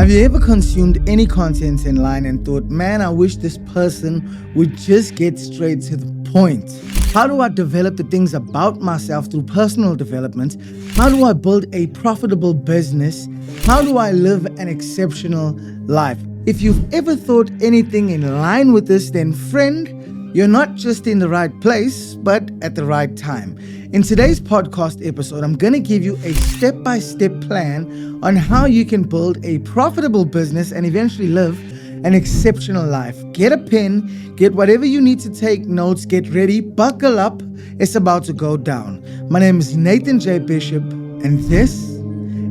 Have you ever consumed any content in line and thought, man, I wish this person would just get straight to the point? How do I develop the things about myself through personal development? How do I build a profitable business? How do I live an exceptional life? If you've ever thought anything in line with this, then friend, you're not just in the right place, but at the right time. In today's podcast episode, I'm going to give you a step-by-step plan on how you can build a profitable business and eventually live an exceptional life. Get a pen, get whatever you need to take notes, get ready, buckle up. It's about to go down. My name is Nathan J. Bishop, and this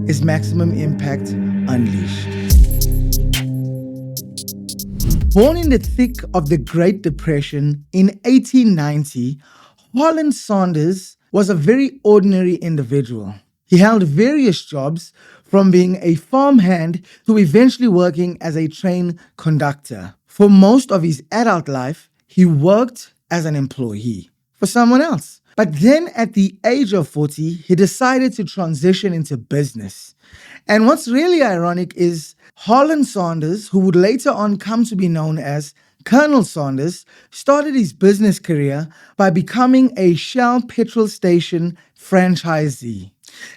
is Maximum Impact Unleashed. Born in the thick of the Great Depression in 1890, Holland Saunders was a very ordinary individual. He held various jobs, from being a farmhand to eventually working as a train conductor. For most of his adult life, he worked as an employee for someone else. But then at the age of 40, he decided to transition into business. And what's really ironic is Holland Saunders, who would later on come to be known as Colonel Saunders, started his business career by becoming a Shell petrol station franchisee.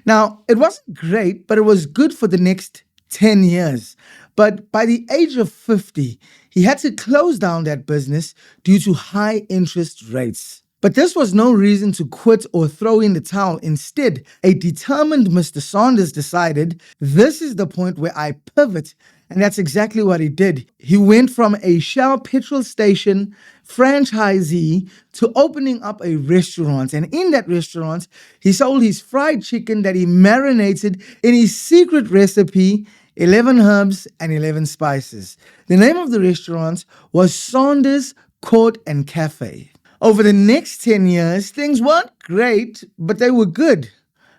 Now, it wasn't great, but it was good for the next 10 years. But by the age of 50, he had to close down that business due to high interest rates. But this was no reason to quit or throw in the towel. Instead, a determined Mr. Saunders decided, this is the point where I pivot. And that's exactly what he did. He went from a Shell petrol station franchisee to opening up a restaurant. And in that restaurant, he sold his fried chicken that he marinated in his secret recipe, 11 herbs and 11 spices. The name of the restaurant was Saunders Court and Cafe. Over the next 10 years, things weren't great, but they were good.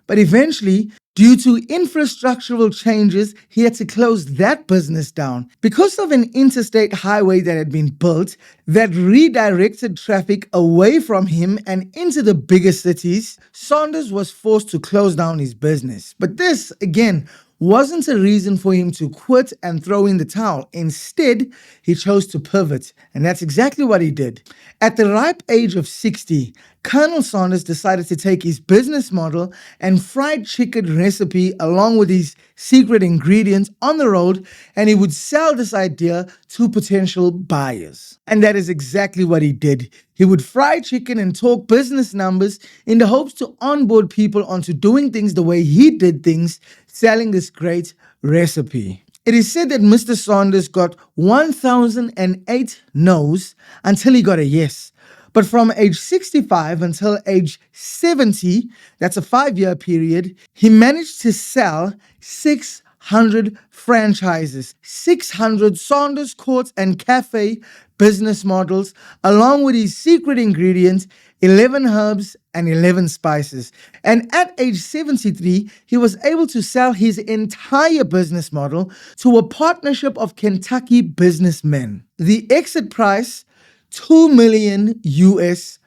But eventually, due to infrastructural changes, he had to close that business down. Because of an interstate highway that had been built that redirected traffic away from him and into the bigger cities, Saunders was forced to close down his business. But this, again, wasn't a reason for him to quit and throw in the towel. Instead, he chose to pivot, and that's exactly what he did. At the ripe age of 60, Colonel Saunders decided to take his business model and fried chicken recipe along with his secret ingredients on the road, and he would sell this idea to potential buyers. And that is exactly what he did. He would fry chicken and talk business numbers in the hopes to onboard people onto doing things the way he did things, selling this great recipe. It is said that Mr. Saunders got 1,008 no's until he got a yes. But from age 65 until age 70, that's a 5-year period, he managed to sell 600 franchises, 600 Saunders Court and Cafe business models, along with his secret ingredients, 11 herbs and 11 spices. And at age 73, he was able to sell his entire business model to a partnership of Kentucky businessmen. The exit price, $2 million US.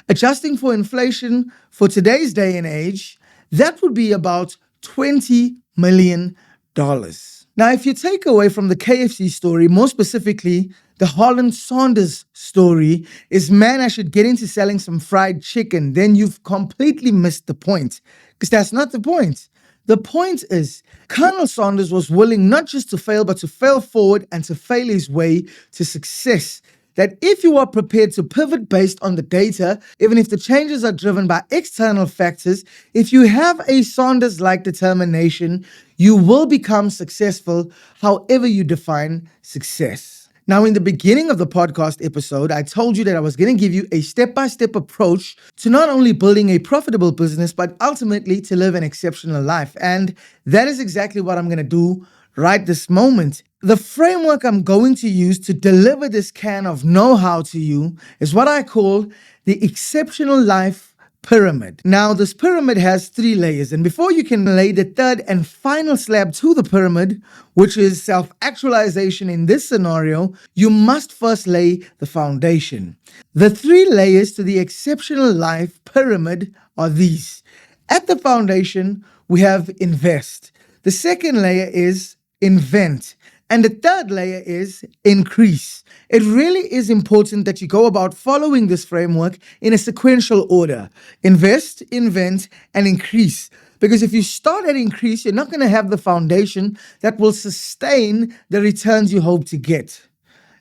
Adjusting for inflation for today's day and age, that would be about $20 million. Now, if you take away from the KFC story, more specifically, the Holland Saunders story is, man, I should get into selling some fried chicken, then you've completely missed the point. Because that's not the point. The point is, Colonel Saunders was willing not just to fail, but to fail forward and to fail his way to success. That if you are prepared to pivot based on the data, even if the changes are driven by external factors, if you have a Saunders-like determination, you will become successful however you define success. Now, in the beginning of the podcast episode, I told you that I was going to give you a step-by-step approach to not only building a profitable business, but ultimately to live an exceptional life. And that is exactly what I'm going to do right this moment. The framework I'm going to use to deliver this can of know-how to you is what I call the exceptional life pyramid. Now, this pyramid has 3 layers, and before you can lay the third and final slab to the pyramid, which is self-actualization in this scenario, you must first lay the foundation. The 3 layers to the exceptional life pyramid are these. At the foundation, we have invest. The second layer is invent. And the third layer is increase. It really is important that you go about following this framework in a sequential order. Invest, invent, and increase. Because if you start at increase, you're not going to have the foundation that will sustain the returns you hope to get.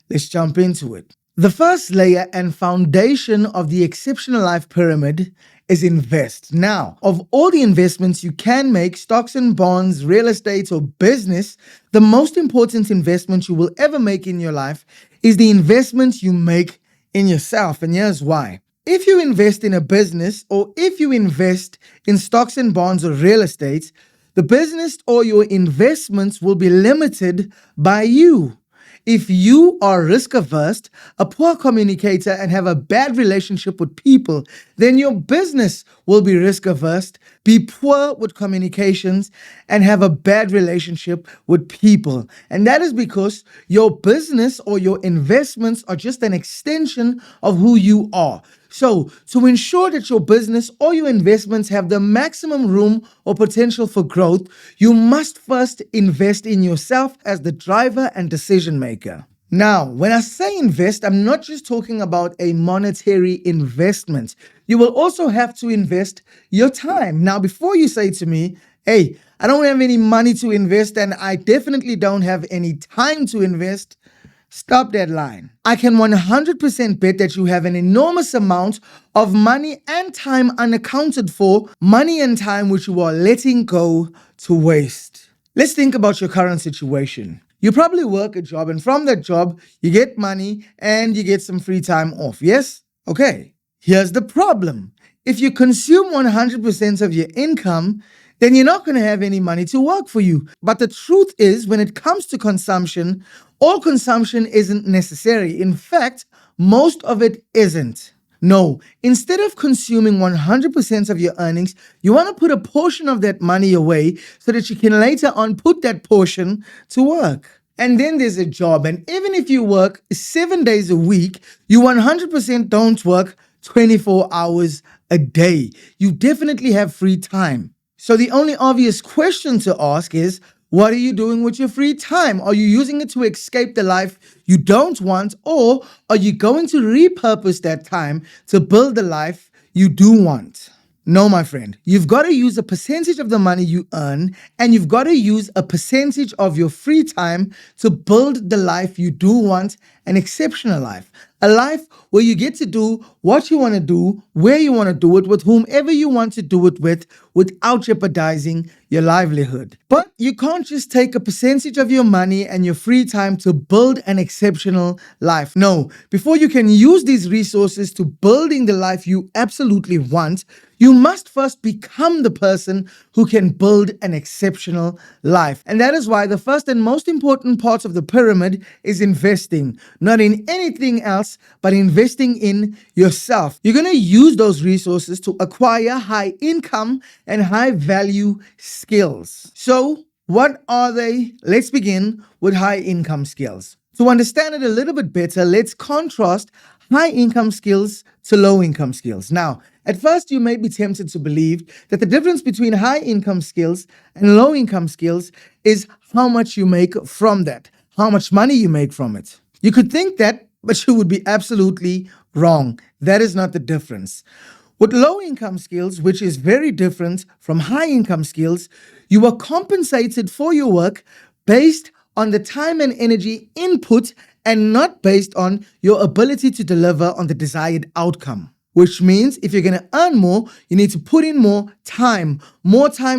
Let's jump into it. The first layer and foundation of the exceptional life pyramid is invest. Now, of all the investments you can make, stocks and bonds, real estate, or business, the most important investment you will ever make in your life is the investment you make in yourself. And here's why. If you invest in a business or if you invest in stocks and bonds or real estate, the business or your investments will be limited by you. If you are risk averse, a poor communicator, and have a bad relationship with people, then your business will be risk averse, be poor with communications, and have a bad relationship with people. And that is because your business or your investments are just an extension of who you are. So, to ensure that your business or your investments have the maximum room or potential for growth, you must first invest in yourself as the driver and decision maker. Now, when I say invest, I'm not just talking about a monetary investment. You will also have to invest your time. Now, before you say to me, hey, I don't have any money to invest and I definitely don't have any time to invest, stop that line. I can 100% bet that you have an enormous amount of money and time unaccounted for, money and time which you are letting go to waste. Let's think about your current situation. You probably work a job, and from that job, you get money and you get some free time off, yes? Okay, here's the problem. If you consume 100% of your income, then you're not going to have any money to work for you. But the truth is, when it comes to consumption, all consumption isn't necessary. In fact, most of it isn't. No, instead of consuming 100% of your earnings, you want to put a portion of that money away so that you can later on put that portion to work. And then there's a job. And even if you work 7 days a week, you 100% don't work 24 hours a day. You definitely have free time. So the only obvious question to ask is, what are you doing with your free time? Are you using it to escape the life you don't want, or are you going to repurpose that time to build the life you do want? No, my friend, you've got to use a percentage of the money you earn, and you've got to use a percentage of your free time to build the life you do want, an exceptional life. A life where you get to do what you want to do, where you want to do it, with whomever you want to do it with, without jeopardizing your livelihood. But you can't just take a percentage of your money and your free time to build an exceptional life. No, before you can use these resources to building the life you absolutely want, you must first become the person who can build an exceptional life. And that is why the first and most important part of the pyramid is investing. Not in anything else, but investing in yourself. You're going to use those resources to acquire high income and high value skills. So, what are they? Let's begin with high income skills. To understand it a little bit better, let's contrast high income skills to low income skills. Now, at first, you may be tempted to believe that the difference between high income skills and low income skills is how much you make from that, how much money you make from it. You could think that, but you would be absolutely wrong. That is not the difference. With low income skills, which is very different from high income skills, you are compensated for your work based on the time and energy input and not based on your ability to deliver on the desired outcome. Which means if you're going to earn more, you need to put in more time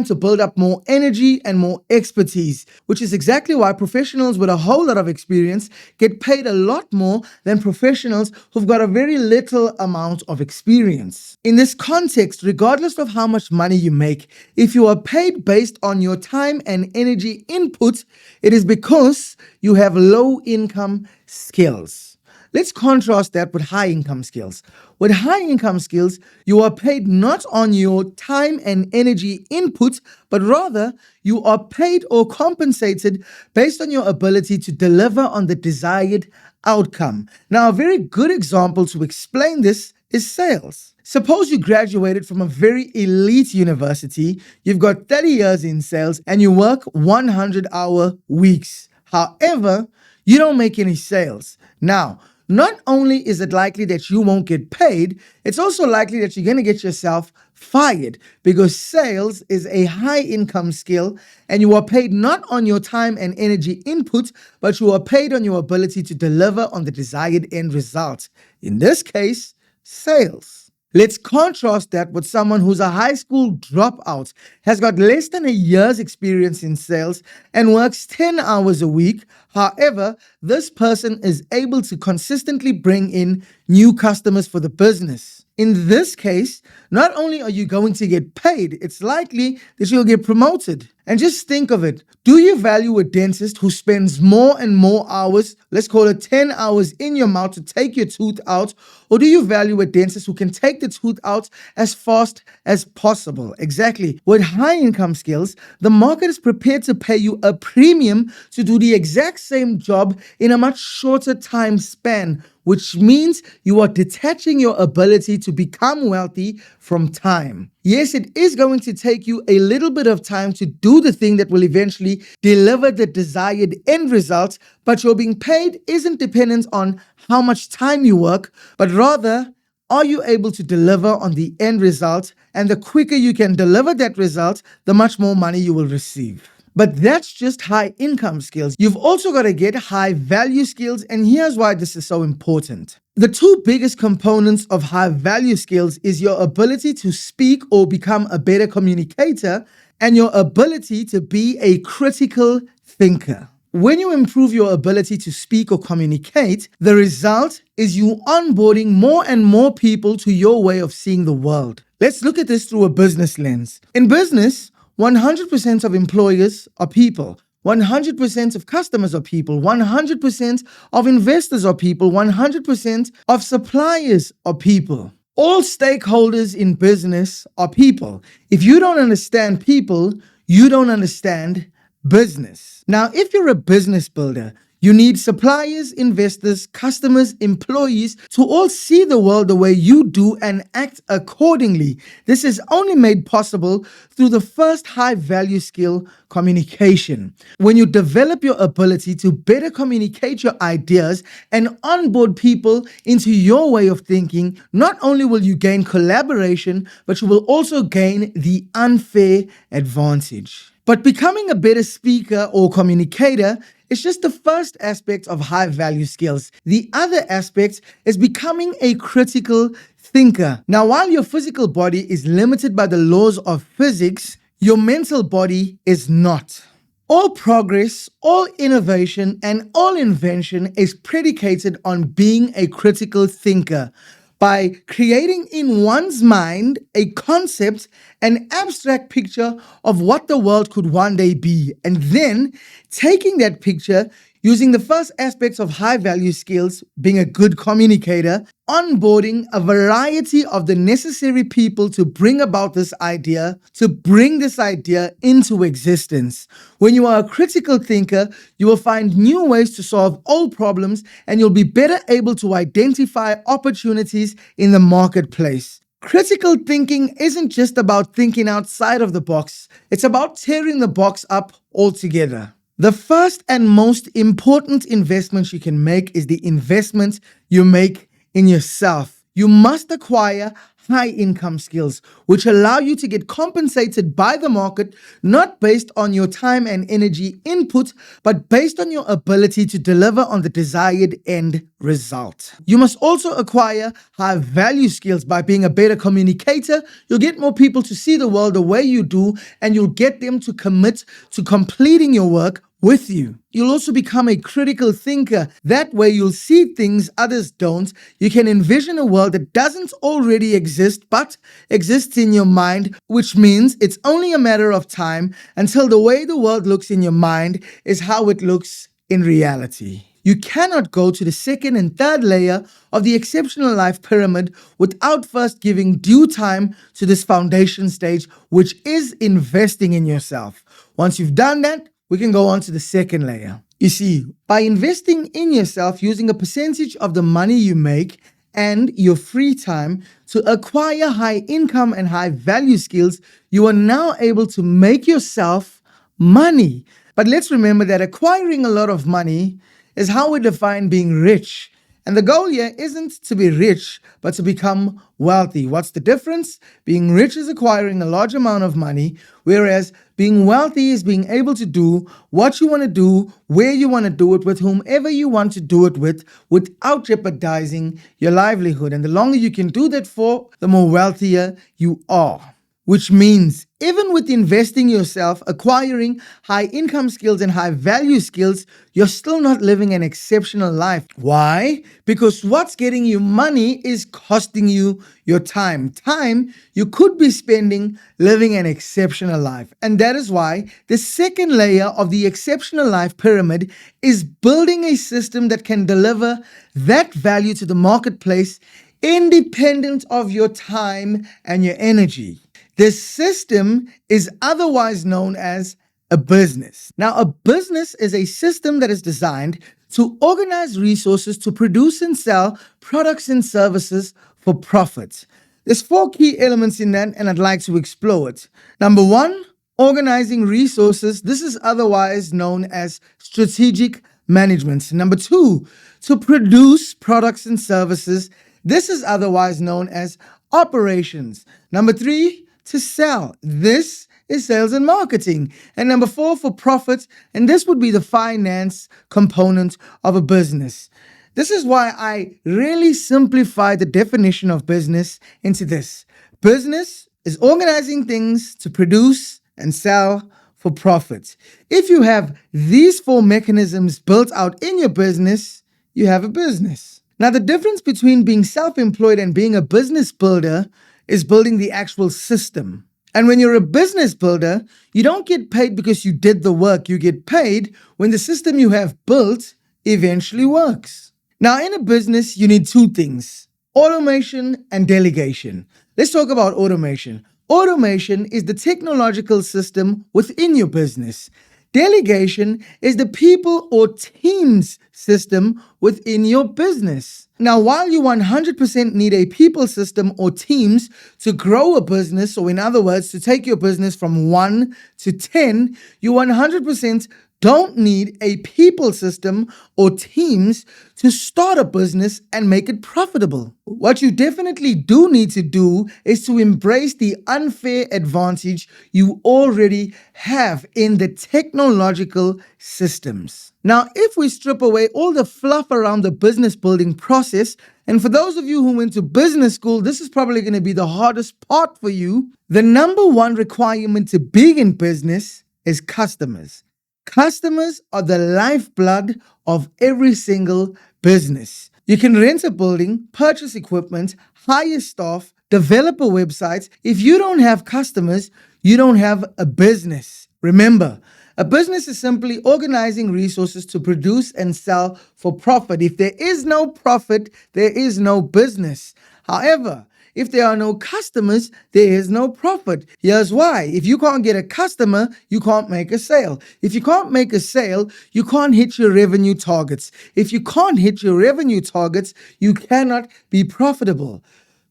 to build up more energy and more expertise, which is exactly why professionals with a whole lot of experience get paid a lot more than professionals who've got a very little amount of experience. In this context, regardless of how much money you make, if you are paid based on your time and energy input, it is because you have low income skills. Let's contrast that with high income skills. With high income skills, you are paid not on your time and energy input, but rather you are paid or compensated based on your ability to deliver on the desired outcome. Now, a very good example to explain this is sales. Suppose you graduated from a very elite university, you've got 30 years in sales, and you work 100-hour weeks. However, you don't make any sales. Now, not only is it likely that you won't get paid, it's also likely that you're going to get yourself fired because sales is a high income skill and you are paid not on your time and energy input, but you are paid on your ability to deliver on the desired end result. In this case, sales. Let's contrast that with someone who's a high school dropout, has got less than a year's experience in sales, and works 10 hours a week. However, this person is able to consistently bring in new customers for the business. In this case, not only are you going to get paid, it's likely that you'll get promoted. And just think of it. Do you value a dentist who spends more and more hours, let's call it 10 hours in your mouth to take your tooth out? Or do you value a dentist who can take the tooth out as fast as possible? Exactly. With high income skills, the market is prepared to pay you a premium to do the exact same job in a much shorter time span, which means you are detaching your ability to become wealthy from time. Yes, it is going to take you a little bit of time to do the thing that will eventually deliver the desired end result, but your being paid isn't dependent on how much time you work, but rather, are you able to deliver on the end result? And the quicker you can deliver that result, the much more money you will receive. But that's just high income skills. You've also got to get high value skills, and here's why this is so important. The two biggest components of high value skills is your ability to speak or become a better communicator and your ability to be a critical thinker. When you improve your ability to speak or communicate, the result is you onboarding more and more people to your way of seeing the world. Let's look at this through a business lens. In business, 100% of employers are people. 100% of customers are people. 100% of investors are people. 100% of suppliers are people. All stakeholders in business are people. If you don't understand people, you don't understand business. Now, if you're a business builder, you need suppliers, investors, customers, employees to all see the world the way you do and act accordingly. This is only made possible through the first high value skill, communication. When you develop your ability to better communicate your ideas and onboard people into your way of thinking, not only will you gain collaboration, but you will also gain the unfair advantage. But becoming a better speaker or communicator is just the first aspect of high value skills. The other aspect is becoming a critical thinker. Now, while your physical body is limited by the laws of physics, your mental body is not. All progress, all innovation, and all invention is predicated on being a critical thinker. By creating in one's mind a concept, an abstract picture of what the world could one day be, and then taking that picture, using the first aspects of high value skills, being a good communicator, onboarding a variety of the necessary people to bring about this idea, to bring this idea into existence. When you are a critical thinker, you will find new ways to solve old problems and you'll be better able to identify opportunities in the marketplace. Critical thinking isn't just about thinking outside of the box, it's about tearing the box up altogether. The first and most important investment you can make is the investment you make in yourself. You must acquire high income skills, which allow you to get compensated by the market, not based on your time and energy input, but based on your ability to deliver on the desired end result. You must also acquire high value skills by being a better communicator. You'll get more people to see the world the way you do, and you'll get them to commit to completing your work with you. You'll also become a critical thinker. That way you'll see things others don't. You can envision a world that doesn't already exist but exists in your mind, which means it's only a matter of time until the way the world looks in your mind is how it looks in reality. You cannot go to the second and third layer of the exceptional life pyramid without first giving due time to this foundation stage, which is investing in yourself. Once you've done that, we can go on to the second layer. You see, by investing in yourself using a percentage of the money you make and your free time to acquire high income and high value skills, you are now able to make yourself money. But let's remember that acquiring a lot of money is how we define being rich. And the goal here isn't to be rich, but to become wealthy. What's the difference? Being rich is acquiring a large amount of money, whereas being wealthy is being able to do what you want to do, where you want to do it, with whomever you want to do it with, without jeopardizing your livelihood. And the longer you can do that for, the more wealthier you are. Which means even with investing yourself, acquiring high income skills and high value skills, you're still not living an exceptional life. Why? Because what's getting you money is costing you your time. Time you could be spending living an exceptional life. And that is why the second layer of the exceptional life pyramid is building a system that can deliver that value to the marketplace independent of your time and your energy. This system is otherwise known as a business. Now, a business is a system that is designed to organize resources to produce and sell products and services for profit. There's 4 key elements in that, and I'd like to explore it. Number 1, organizing resources. This is otherwise known as strategic management. Number 2, to produce products and services. This is otherwise known as operations. Number 3, to sell. This is sales and marketing. And number 4, for profit. And this would be the finance component of a business. This is why I really simplify the definition of business into this. Business is organizing things to produce and sell for profit. If you have these 4 mechanisms built out in your business, you have a business. Now, the difference between being self-employed and being a business builder is building the actual system. And when you're a business builder, you don't get paid because you did the work. You get paid when the system you have built eventually works. Now, in a business, you need 2 things: automation and delegation. Let's talk about automation. Automation is the technological system within your business. Delegation is the people or teams system within your business. Now, while you 100% need a people system or teams to grow a business, or in other words, to take your business from 1 to 10, you 100% don't need a people system or teams to start a business and make it profitable. What you definitely do need to do is to embrace the unfair advantage you already have in the technological systems. Now, if we strip away all the fluff around the business building process, and for those of you who went to business school, this is probably going to be the hardest part for you. The number 1 requirement to be in business is customers. Customers are the lifeblood of every single business. You can rent a building, purchase equipment, hire staff, develop a website. If you don't have customers, you don't have a business. Remember, a business is simply organizing resources to produce and sell for profit. If there is no profit, there is no business. However, if there are no customers, there is no profit. Here's why. If you can't get a customer, you can't make a sale. If you can't make a sale, you can't hit your revenue targets. If you can't hit your revenue targets, you cannot be profitable.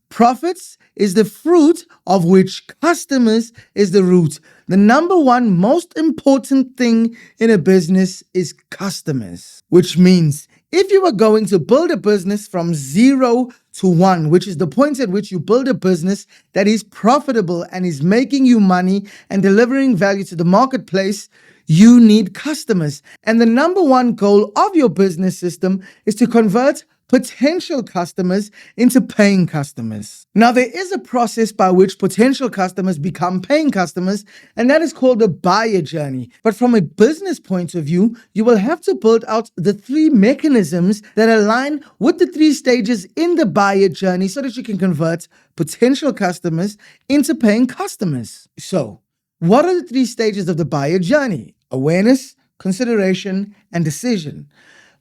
Profits is the fruit of which customers is the root. The number 1 most important thing in a business is customers, which means if you are going to build a business from 0 to 1, which is the point at which you build a business that is profitable and is making you money and delivering value to the marketplace, you need customers. And the number 1 goal of your business system is to convert potential customers into paying customers. Now, there is a process by which potential customers become paying customers, and that is called the buyer journey. But from a business point of view, you will have to build out the 3 mechanisms that align with the 3 stages in the buyer journey so that you can convert potential customers into paying customers. So, what are the 3 stages of the buyer journey? Awareness, consideration, and decision.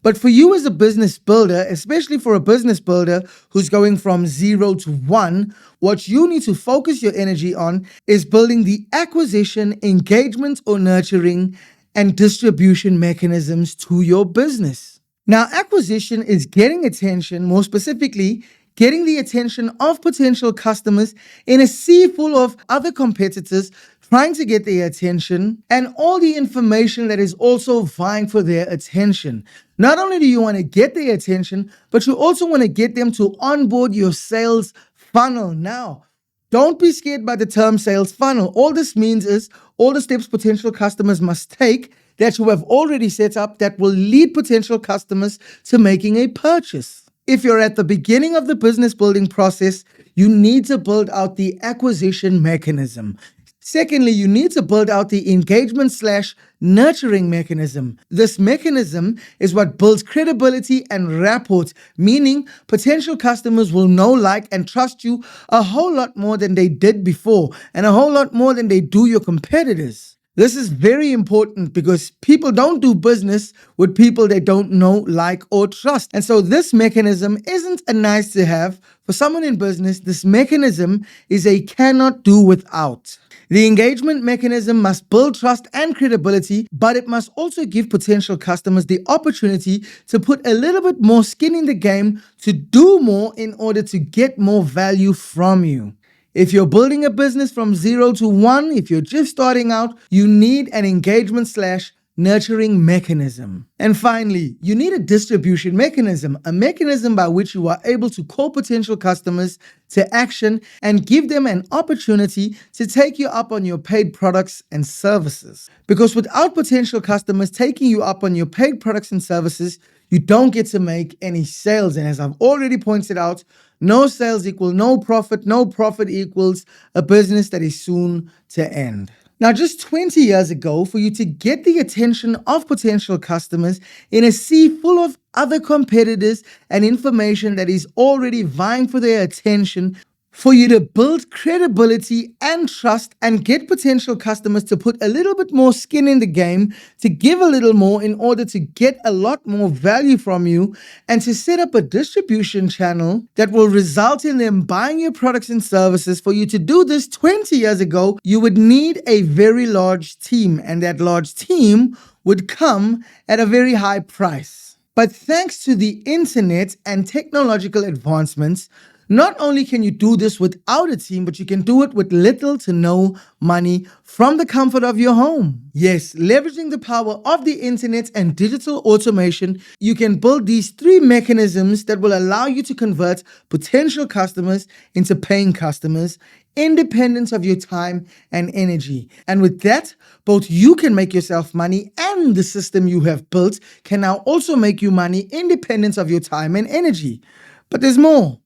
But for you as a business builder, especially for a business builder who's going from 0 to 1, what you need to focus your energy on is building the acquisition, engagement or nurturing, and distribution mechanisms to your business. Now, acquisition is getting attention, more specifically, getting the attention of potential customers in a sea full of other competitors trying to get their attention, and all the information that is also vying for their attention. Not only do you want to get their attention, but you also want to get them to onboard your sales funnel. Now, don't be scared by the term sales funnel. All this means is all the steps potential customers must take that you have already set up that will lead potential customers to making a purchase. If you're at the beginning of the business building process, you need to build out the acquisition mechanism. Secondly, you need to build out the engagement/nurturing mechanism. This mechanism is what builds credibility and rapport, meaning potential customers will know, like, and trust you a whole lot more than they did before, and a whole lot more than they do your competitors. This is very important because people don't do business with people they don't know, like, or trust. And so this mechanism isn't a nice to have. For someone in business, this mechanism is a cannot do without. The engagement mechanism must build trust and credibility, but it must also give potential customers the opportunity to put a little bit more skin in the game to do more in order to get more value from you. If you're building a business from 0 to 1, if you're just starting out, you need an engagement/nurturing mechanism. And finally, you need a distribution mechanism, a mechanism by which you are able to call potential customers to action and give them an opportunity to take you up on your paid products and services. Because without potential customers taking you up on your paid products and services, you don't get to make any sales. And as I've already pointed out, no sales equal no profit. No profit equals a business that is soon to end. Now, just 20 years ago, for you to get the attention of potential customers in a sea full of other competitors and information that is already vying for their attention, for you to build credibility and trust and get potential customers to put a little bit more skin in the game, to give a little more in order to get a lot more value from you, and to set up a distribution channel that will result in them buying your products and services. For you to do this 20 years ago, you would need a very large team, and that large team would come at a very high price. But thanks to the internet and technological advancements, not only can you do this without a team, but you can do it with little to no money from the comfort of your home. Yes, leveraging the power of the internet and digital automation, you can build these 3 mechanisms that will allow you to convert potential customers into paying customers, independent of your time and energy. And with that, both you can make yourself money and the system you have built can now also make you money independent of your time and energy. But there's more.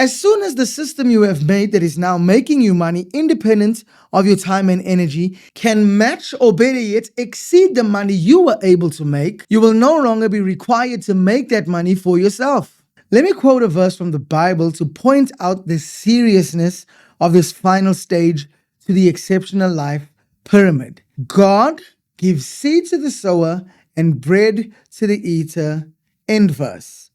As soon as the system you have made that is now making you money independent of your time and energy can match, or better yet, exceed the money you were able to make, you will no longer be required to make that money for yourself. Let me quote a verse from the Bible to point out the seriousness of this final stage to the exceptional life pyramid. God gives seed to the sower and bread to the eater. End verse.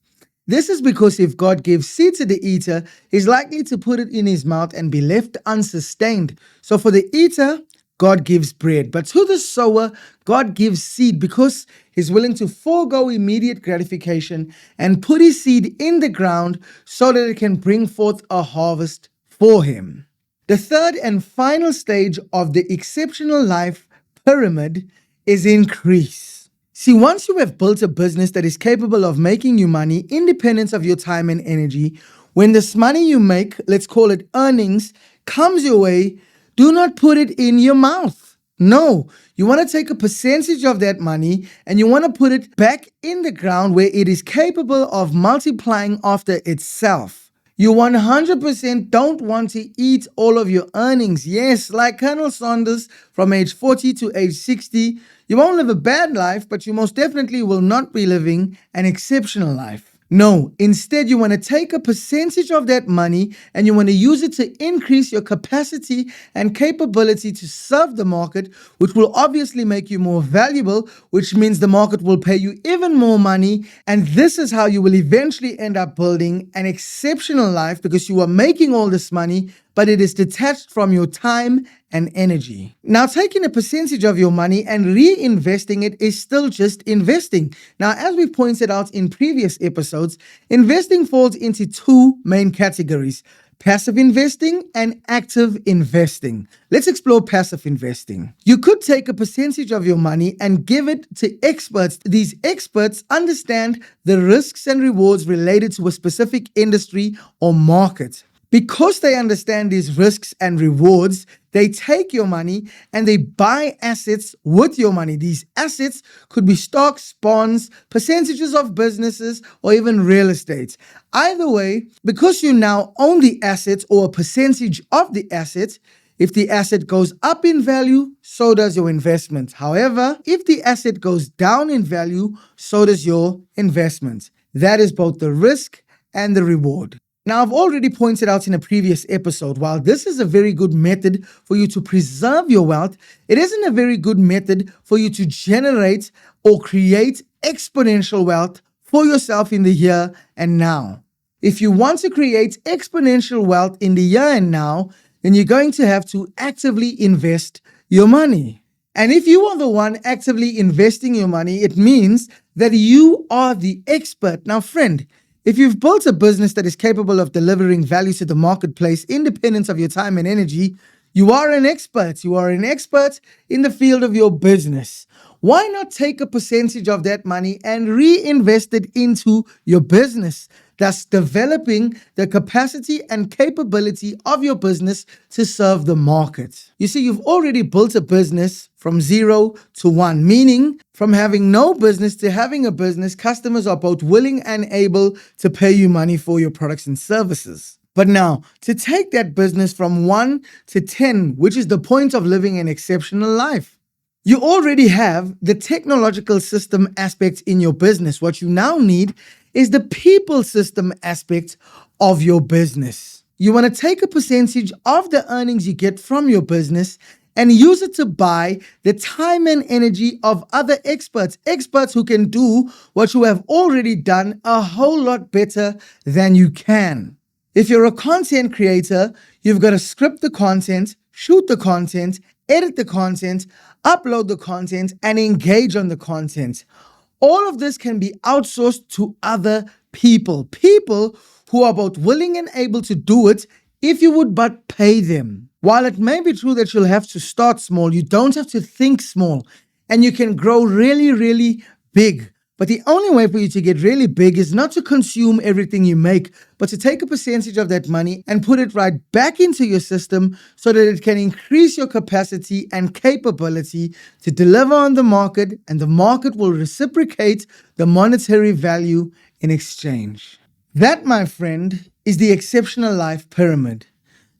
This is because if God gives seed to the eater, he's likely to put it in his mouth and be left unsustained. So for the eater, God gives bread. But to the sower, God gives seed because he's willing to forego immediate gratification and put his seed in the ground so that it can bring forth a harvest for him. The third and final stage of the exceptional life pyramid is increase. See, once you have built a business that is capable of making you money independent of your time and energy, when this money you make, let's call it earnings, comes your way, do not put it in your mouth. No, you want to take a percentage of that money and you want to put it back in the ground where it is capable of multiplying after itself. You 100% don't want to eat all of your earnings. Yes, like Colonel Sanders from age 40 to age 60, you won't live a bad life, but you most definitely will not be living an exceptional life. No, instead you want to take a percentage of that money and you want to use it to increase your capacity and capability to serve the market, which will obviously make you more valuable, which means the market will pay you even more money. And this is how you will eventually end up building an exceptional life, because you are making all this money but it is detached from your time and energy. Now, taking a percentage of your money and reinvesting it is still just investing. Now, as we pointed out in previous episodes, investing falls into two main categories: passive investing and active investing. Let's explore passive investing. You could take a percentage of your money and give it to experts. These experts understand the risks and rewards related to a specific industry or market. Because they understand these risks and rewards, they take your money and they buy assets with your money. These assets could be stocks, bonds, percentages of businesses, or even real estate. Either way, because you now own the assets or a percentage of the asset, if the asset goes up in value, so does your investment. However, if the asset goes down in value, so does your investment. That is both the risk and the reward. Now, I've already pointed out in a previous episode, while this is a very good method for you to preserve your wealth, it isn't a very good method for you to generate or create exponential wealth for yourself in the here and now. If you want to create exponential wealth in the here and now, then you're going to have to actively invest your money. And if you are the one actively investing your money, it means that you are the expert. Now, friend, if you've built a business that is capable of delivering value to the marketplace, independent of your time and energy, you are an expert. You are an expert in the field of your business. Why not take a percentage of that money and reinvest it into your business, thus developing the capacity and capability of your business to serve the market? You see, you've already built a business from 0 to 1, meaning from having no business to having a business. Customers are both willing and able to pay you money for your products and services. But now, to take that business from 1 to 10, which is the point of living an exceptional life, you already have the technological system aspect in your business. What you now need is the people system aspect of your business. You want to take a percentage of the earnings you get from your business and use it to buy the time and energy of other experts who can do what you have already done a whole lot better than you can. If you're a content creator, you've got to script the content, shoot the content, edit the content, upload the content, and engage on the content. All of this can be outsourced to other people who are both willing and able to do it if you would but pay them. While it may be true that you'll have to start small, you don't have to think small, and you can grow really, really big. But the only way for you to get really big is not to consume everything you make, but to take a percentage of that money and put it right back into your system so that it can increase your capacity and capability to deliver on the market, and the market will reciprocate the monetary value in exchange. That, my friend, is the exceptional life pyramid.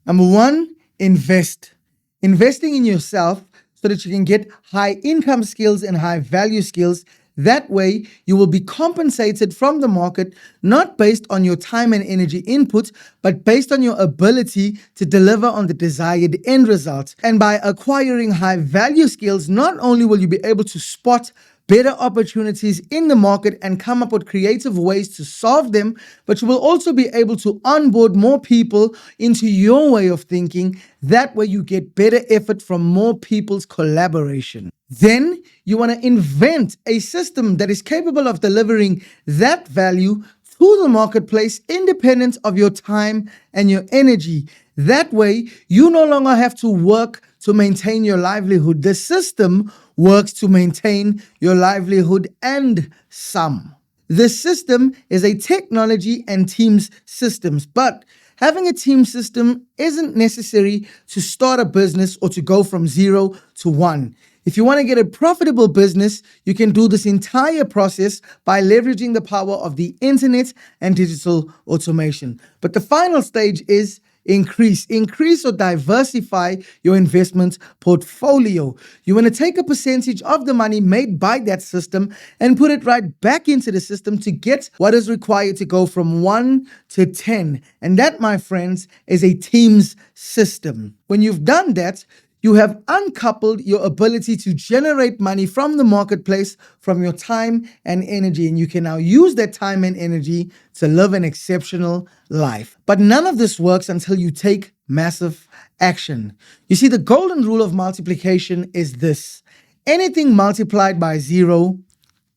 Number 1, invest. Investing in yourself so that you can get high income skills and high value skills. That way, you will be compensated from the market, not based on your time and energy input, but based on your ability to deliver on the desired end result. And by acquiring high value skills, not only will you be able to spot better opportunities in the market and come up with creative ways to solve them, but you will also be able to onboard more people into your way of thinking. That way you get better effort from more people's collaboration. Then you want to invent a system that is capable of delivering that value to the marketplace independent of your time and your energy. That way, you no longer have to work to maintain your livelihood. The system works to maintain your livelihood and some. The system is a technology and teams systems, but having a team system isn't necessary to start a business or to go from 0 to 1. If you want to get a profitable business, you can do this entire process by leveraging the power of the internet and digital automation. But the final stage is increase or diversify your investment portfolio. You want to take a percentage of the money made by that system and put it right back into the system to get what is required to go from 1 to 10. And that, my friends, is a team's system. When you've done that, you have uncoupled your ability to generate money from the marketplace, from your time and energy, and you can now use that time and energy to live an exceptional life. But none of this works until you take massive action. You see, the golden rule of multiplication is this: anything multiplied by zero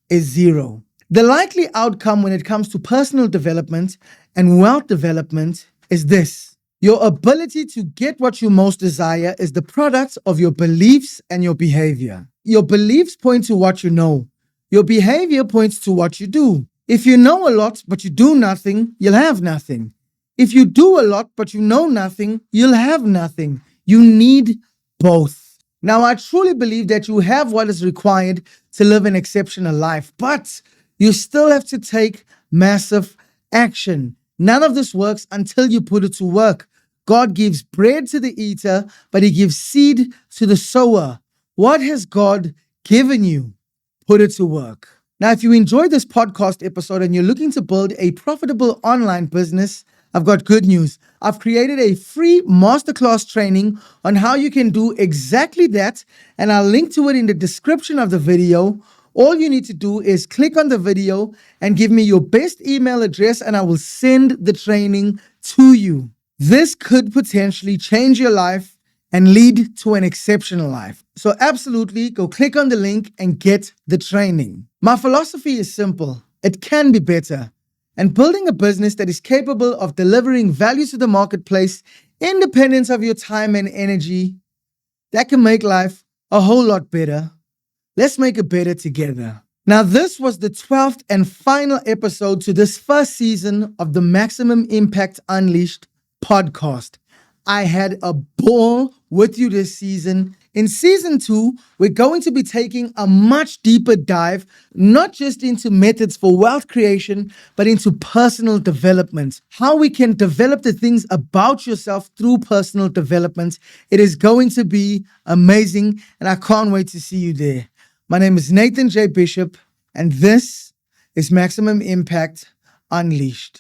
is zero. The likely outcome when it comes to personal development and wealth development is this: your ability to get what you most desire is the product of your beliefs and your behavior. Your beliefs point to what you know. Your behavior points to what you do. If you know a lot but you do nothing, you'll have nothing. If you do a lot but you know nothing, you'll have nothing. You need both. Now, I truly believe that you have what is required to live an exceptional life, but you still have to take massive action. None of this works until you put it to work. God gives bread to the eater, but he gives seed to the sower. What has God given you? Put it to work. Now, if you enjoyed this podcast episode and you're looking to build a profitable online business, I've got good news. I've created a free masterclass training on how you can do exactly that, and I'll link to it in the description of the video. All you need to do is click on the video and give me your best email address, and I will send the training to you. This could potentially change your life and lead to an exceptional life. So absolutely go click on the link and get the training. My philosophy is simple. It can be better. And building a business that is capable of delivering value to the marketplace, independent of your time and energy, that can make life a whole lot better. Let's make it better together. Now, this was the 12th and final episode to this first season of the Maximum Impact Unleashed podcast. I had a ball with you this season. In season 2, we're going to be taking a much deeper dive, not just into methods for wealth creation, but into personal development. How we can develop the things about yourself through personal development. It is going to be amazing, and I can't wait to see you there. My name is Nathan J. Bishop, and this is Maximum Impact Unleashed.